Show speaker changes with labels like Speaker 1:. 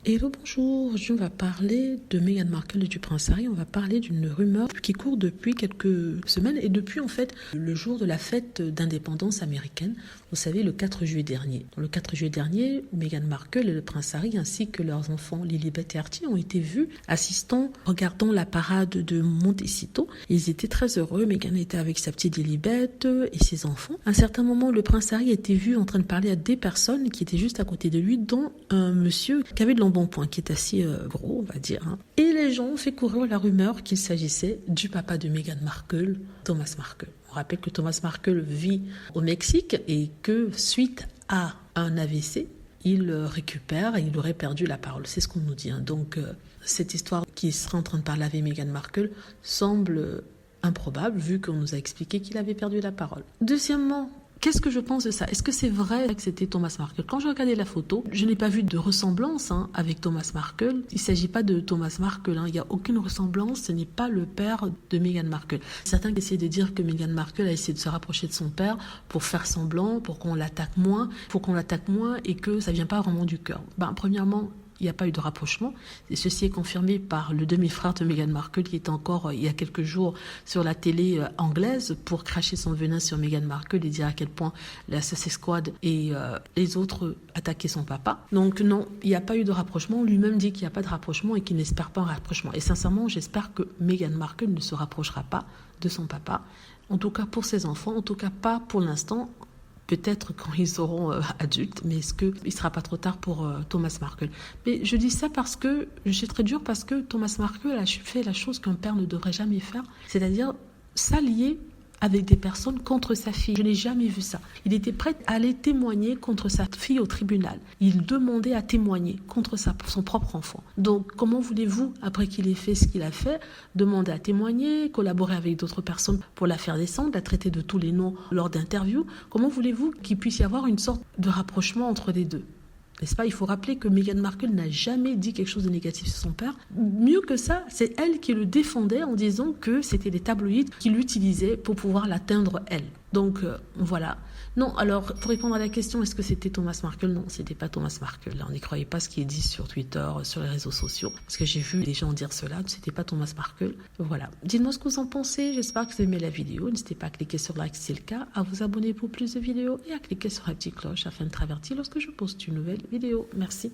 Speaker 1: Hello, bonjour. Aujourd'hui, on va parler de Meghan Markle et du prince Harry. On va parler d'une rumeur qui court depuis quelques semaines et depuis en fait le jour de la fête d'indépendance américaine. Vous savez, le 4 juillet dernier. Le 4 juillet dernier, Meghan Markle et le prince Harry ainsi que leurs enfants Lilibet et Archie ont été vus regardant la parade de Montecito. Ils étaient très heureux. Meghan était avec sa petite Lilibet et ses enfants. À un certain moment, le prince Harry a été vu en train de parler à des personnes qui étaient juste à côté de lui, dont un monsieur qui avait de l'embonpoint, qui est assez gros, on va dire. Et les gens ont fait courir la rumeur qu'il s'agissait du papa de Meghan Markle, Thomas Markle. On rappelle que Thomas Markle vit au Mexique et que suite à un AVC, il récupère et il aurait perdu la parole. C'est ce qu'on nous dit. Donc, cette histoire qui serait en train de parler avec Meghan Markle semble improbable vu qu'on nous a expliqué qu'il avait perdu la parole. Deuxièmement, qu'est-ce que je pense de ça? Est-ce que c'est vrai que c'était Thomas Markle? Quand je regardais la photo, je n'ai pas vu de ressemblance avec Thomas Markle. Il ne s'agit pas de Thomas Markle. Il n'y a aucune ressemblance. Ce n'est pas le père de Meghan Markle. Certains qui essaient de dire que Meghan Markle a essayé de se rapprocher de son père pour faire semblant, pour qu'on l'attaque moins, et que ça ne vient pas vraiment du cœur. Premièrement, il n'y a pas eu de rapprochement. Et ceci est confirmé par le demi-frère de Meghan Markle qui est encore, il y a quelques jours, sur la télé anglaise pour cracher son venin sur Meghan Markle et dire à quel point la Suicide Squad et les autres attaquaient son papa. Donc non, il n'y a pas eu de rapprochement. Lui-même dit qu'il n'y a pas de rapprochement et qu'il n'espère pas un rapprochement. Et sincèrement, j'espère que Meghan Markle ne se rapprochera pas de son papa. En tout cas pour ses enfants, en tout cas pas pour l'instant. Peut-être quand ils seront adultes, mais est-ce qu'il ne sera pas trop tard pour Thomas Markle? Mais je dis ça parce que je suis très dure, parce que Thomas Markle a fait la chose qu'un père ne devrait jamais faire, c'est-à-dire s'allier avec des personnes contre sa fille. Je n'ai jamais vu ça. Il était prêt à aller témoigner contre sa fille au tribunal. Il demandait à témoigner contre son propre enfant. Donc, comment voulez-vous, après qu'il ait fait ce qu'il a fait, demander à témoigner, collaborer avec d'autres personnes pour la faire descendre, la traiter de tous les noms lors d'interviews? Comment voulez-vous qu'il puisse y avoir une sorte de rapprochement entre les deux? N'est-ce pas? Il faut rappeler que Meghan Markle n'a jamais dit quelque chose de négatif sur son père. Mieux que ça, c'est elle qui le défendait en disant que c'était les tabloïds qui l'utilisaient pour pouvoir l'atteindre elle. Donc voilà. Non, alors pour répondre à la question, est-ce que c'était Thomas Markle? Non, c'était pas Thomas Markle. On n'y croyait pas ce qui est dit sur Twitter, sur les réseaux sociaux. Parce que j'ai vu des gens dire cela, c'était pas Thomas Markle. Voilà. Dites-moi ce que vous en pensez. J'espère que vous aimez la vidéo. N'hésitez pas à cliquer sur like si c'est le cas, à vous abonner pour plus de vidéos et à cliquer sur la petite cloche afin de être averti lorsque je poste une nouvelle vidéo. Merci.